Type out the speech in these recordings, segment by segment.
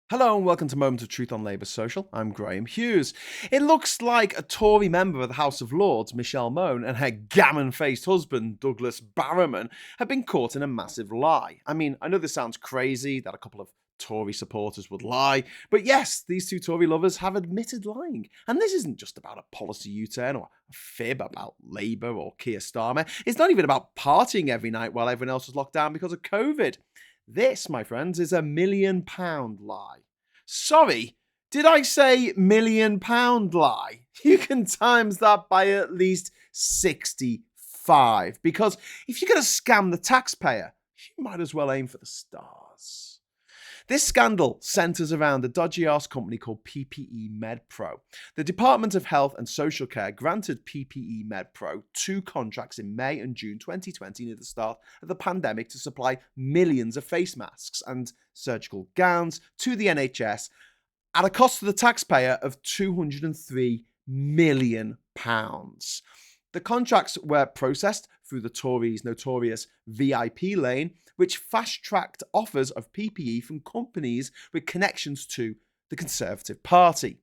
Hello and welcome to Moment of Truth on Labour Social. I'm Graham Hughes. It looks like a Tory member of the House of Lords, Michelle Mone, and her gammon-faced husband, Douglas Barrowman, have been caught in a massive lie. I mean, I know this sounds crazy that a couple of Tory supporters would lie, but yes, these two Tory lovers have admitted lying. And this isn't just about a policy U-turn or a fib about Labour or Keir Starmer. It's not even about partying every night while everyone else was locked down because of COVID. This, my friends, is £1 million lie. Sorry, did I say £1 million lie? You can times that by at least 65, because if you're going to scam the taxpayer, you might as well aim for the stars. This scandal centres around a dodgy-arse company called PPE MedPro. The Department of Health and Social Care granted PPE MedPro 2 contracts in May and June 2020 near the start of the pandemic to supply millions of face masks and surgical gowns to the NHS at a cost to the taxpayer of £203 million. The contracts were processed through the Tories' notorious VIP lane, which fast-tracked offers of PPE from companies with connections to the Conservative Party.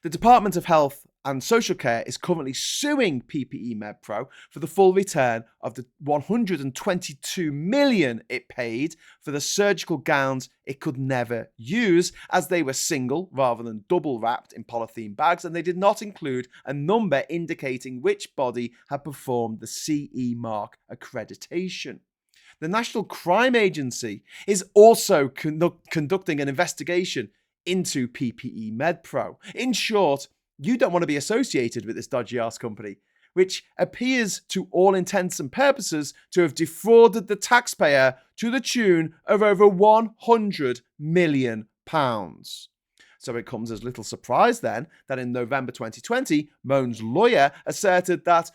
The Department of Health and Social Care is currently suing PPE MedPro for the full return of the $122 million it paid for the surgical gowns it could never use, as they were single rather than double wrapped in polythene bags, and they did not include a number indicating which body had performed the CE mark accreditation. The National Crime Agency is also conducting an investigation into PPE MedPro. In short, you don't want to be associated with this dodgy-ass company, which appears to all intents and purposes to have defrauded the taxpayer to the tune of over £100 million. So it comes as little surprise then that in November 2020, Mone's lawyer asserted that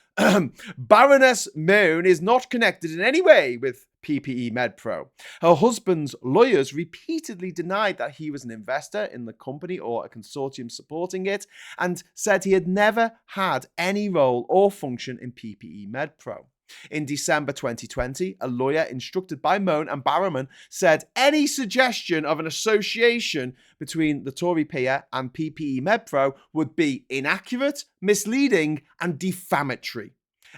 Baroness Mone is not connected in any way with PPE MedPro. Her husband's lawyers repeatedly denied that he was an investor in the company or a consortium supporting it, and said he had never had any role or function in PPE MedPro. In December 2020, a lawyer instructed by Mone and Barrowman said any suggestion of an association between the Tory peer and PPE MedPro would be inaccurate, misleading, and defamatory.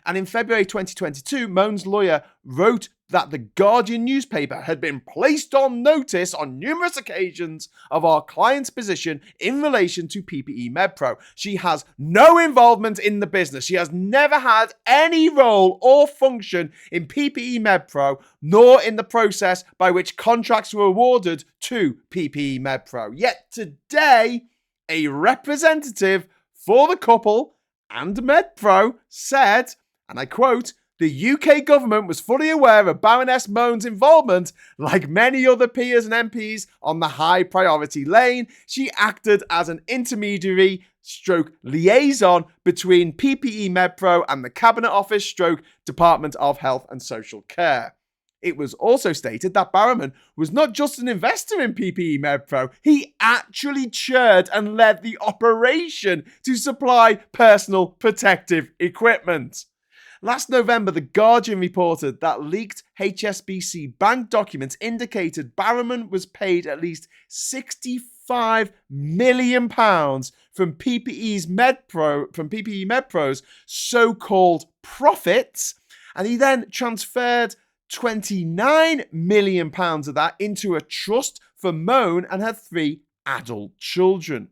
And in February 2022, Mone's lawyer wrote that the Guardian newspaper had been placed on notice on numerous occasions of our client's position in relation to PPE MedPro. She has no involvement in the business. She has never had any role or function in PPE MedPro, nor in the process by which contracts were awarded to PPE MedPro. Yet today, a representative for the couple and MedPro said, and I quote, "The UK government was fully aware of Baroness Mone's involvement. Like many other peers and MPs on the high priority lane, she acted as an intermediary stroke liaison between PPE MedPro and the Cabinet Office stroke Department of Health and Social Care." It was also stated that Barrowman was not just an investor in PPE MedPro, he actually chaired and led the operation to supply personal protective equipment. Last November, The Guardian reported that leaked HSBC bank documents indicated Barrowman was paid at least £65 million from PPE MedPro's so-called profits, and he then transferred £29 million of that into a trust for Mone and her 3 adult children.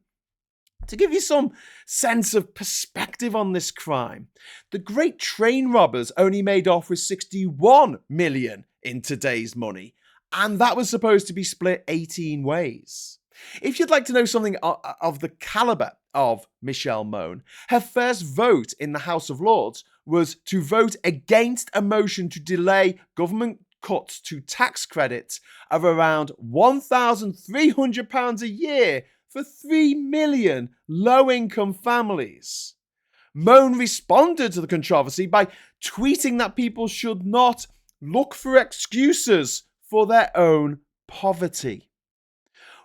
To give you some sense of perspective on this crime, the great train robbers only made off with £61 million in today's money, and that was supposed to be split 18 ways. If you'd like to know something of the calibre of Michelle Mone, her first vote in the House of Lords was to vote against a motion to delay government cuts to tax credits of around £1,300 a year for 3 million low-income families. Mone responded to the controversy by tweeting that people should not look for excuses for their own poverty.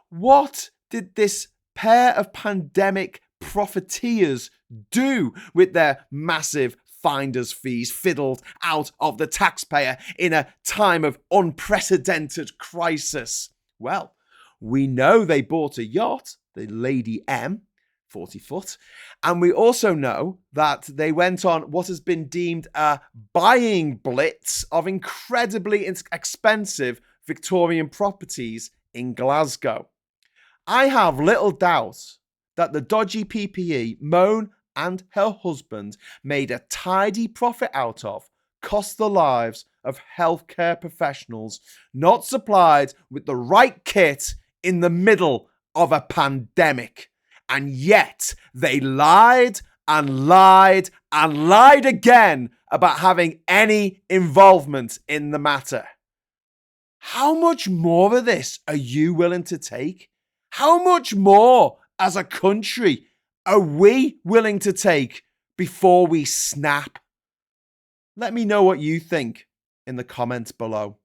What did this pair of pandemic profiteers do with their massive finder's fees fiddled out of the taxpayer in a time of unprecedented crisis? Well, we know they bought a yacht, the Lady M, 40 foot, and we also know that they went on what has been deemed a buying blitz of incredibly expensive Victorian properties in Glasgow. I have little doubt that the dodgy PPE Moan and her husband made a tidy profit out of cost the lives of healthcare professionals not supplied with the right kit in the middle of a pandemic. And yet they lied and lied and lied again about having any involvement in the matter. How much more of this are you willing to take? How much more as a country are we willing to take before we snap? Let me know what you think in the comments below.